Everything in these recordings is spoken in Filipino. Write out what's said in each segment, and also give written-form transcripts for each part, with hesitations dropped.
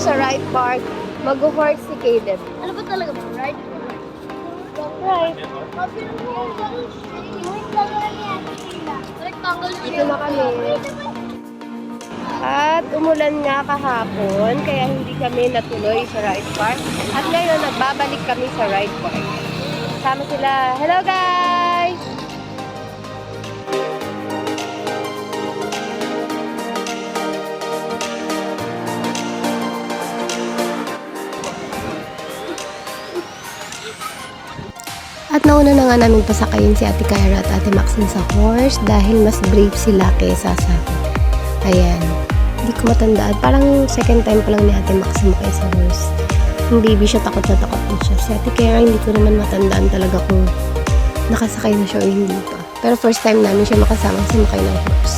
sa ride park. Mag-horse si Caleb. Ano ba talaga ba? Right? Right. Dito na kami. At umulan nga kahapon, kaya hindi kami natuloy sa ride park. At ngayon, nagbabalik kami sa ride park. Kasama sila. Hello guys! At nauna na nga namin pasakayin si Ate Kyra at Ate Maxine sa horse dahil mas brave sila kaysa sa akin. Ayan. Hindi ko matandaan. Parang second time pa lang ni Ate Maxine makay sa horse. Yung baby siya, takot na takot na siya. Si Ate Kyra, hindi ko naman matandaan talaga kung nakasakay na siya o hindi pa. Pero first time namin siya makasama sa makay ng horse.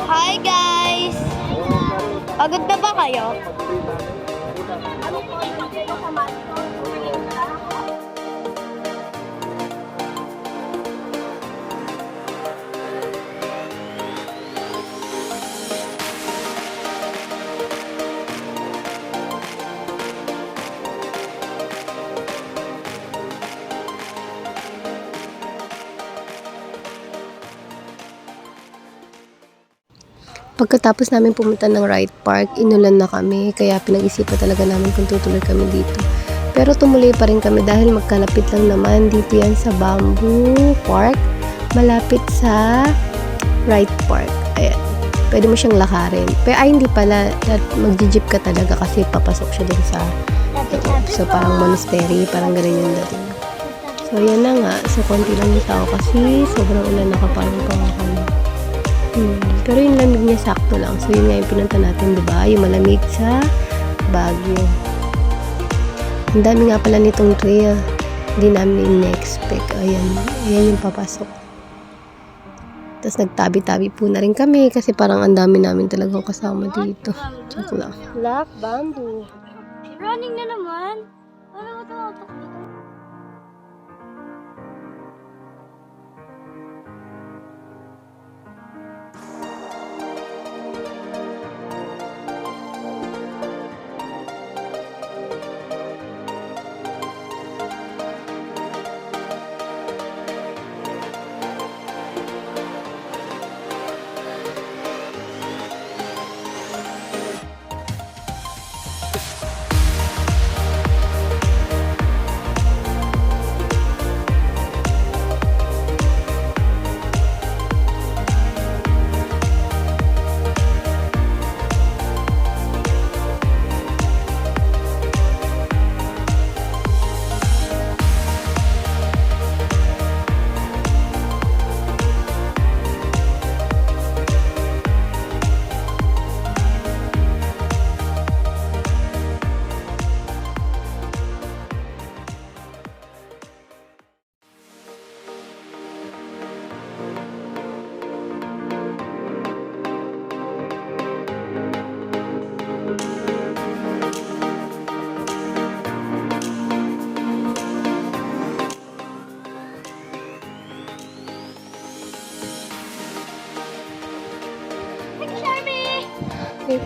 Hi guys! Pagod na ba kayo? Pagkatapos namin pumunta ng ride park, inulan na kami, kaya pinag-isipan talaga namin kung tutuloy kami dito. Pero tumuloy pa rin kami dahil magkalapit lang naman dito yan sa Bamboo Park, malapit sa ride park. Ayan, pwede mo siyang lakarin. Pero hindi pala, mag-jeep ka talaga kasi papasok siya dun sa so parang monastery, parang ganun yung dating. So yan na nga, so konti lang yung tao kasi sobrang ulan, nakaparang pa kami. Pero yung lamig niya sakto lang. So yun nga yung pinunta natin, diba? Yung malamig sa Baguio. Ang dami nga pala nitong trail. Hindi namin in-expect. Ayan yung papasok. Tapos nagtabi-tabi po na rin kami kasi parang ang dami namin talagang kasama dito. Joke lang. Black bamboo. Running na naman. Ano ba ito? Okay.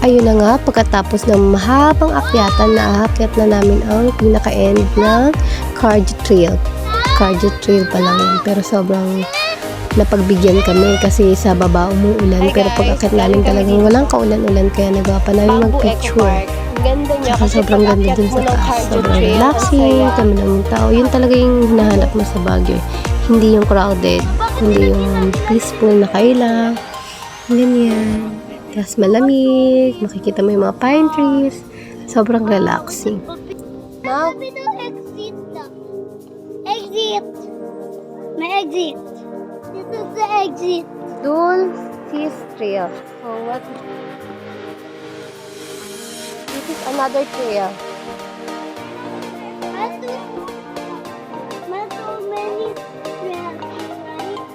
Ayun na nga, pagkatapos ng mahabang akyatan, naakyat na namin ang pinaka-end ng Cardio Trail. Cardio Trail pa lang yun, pero sobrang napagbigyan kami kasi sa baba umuulan. Pero pag akyat namin talagang walang kaulan-ulan, kaya nagawa pa namin mag-picture. Ganda niya Tsaka sobrang ganda dun sa taas. Sobrang relaxing, kami lang yung tao. Yun talaga yung hinahanap mo sa Baguio. Hindi yung crowded, kundi yung peaceful na kailang. Ganyan. Tapos malamig, makikita mo yung mga pine trees. Sobrang relaxing. Now, Sabi daw exit na. Exit! May exit. This is the exit. Dun, Sis Trail. So, what? This is another trail. There's so many trails, right?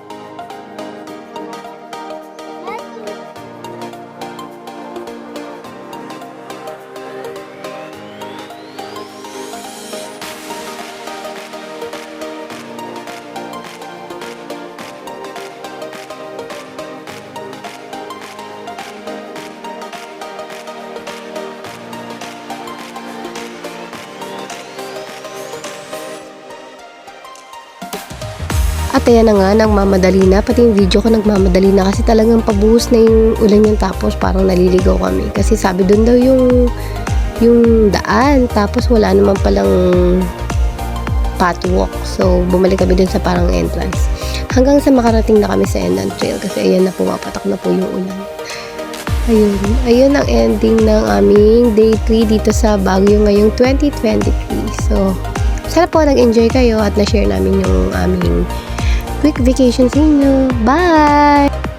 At ayan na nga, nagmamadali na. Pati yung video ko nagmamadali na kasi talagang pabuhos na yung ulan yung tapos parang naliligaw kami. Kasi sabi dun daw yung daan. Tapos wala naman palang pathwalk. So, bumalik kami dun sa parang entrance. Hanggang sa makarating na kami sa Endan Trail kasi ayan na pumapatak na po yung ulan. Ayun. Ayun ang ending ng aming day 3 dito sa Baguio ngayong 2023. So, sana po nag-enjoy kayo at na-share namin yung aming quick vacation sa inyo. Bye!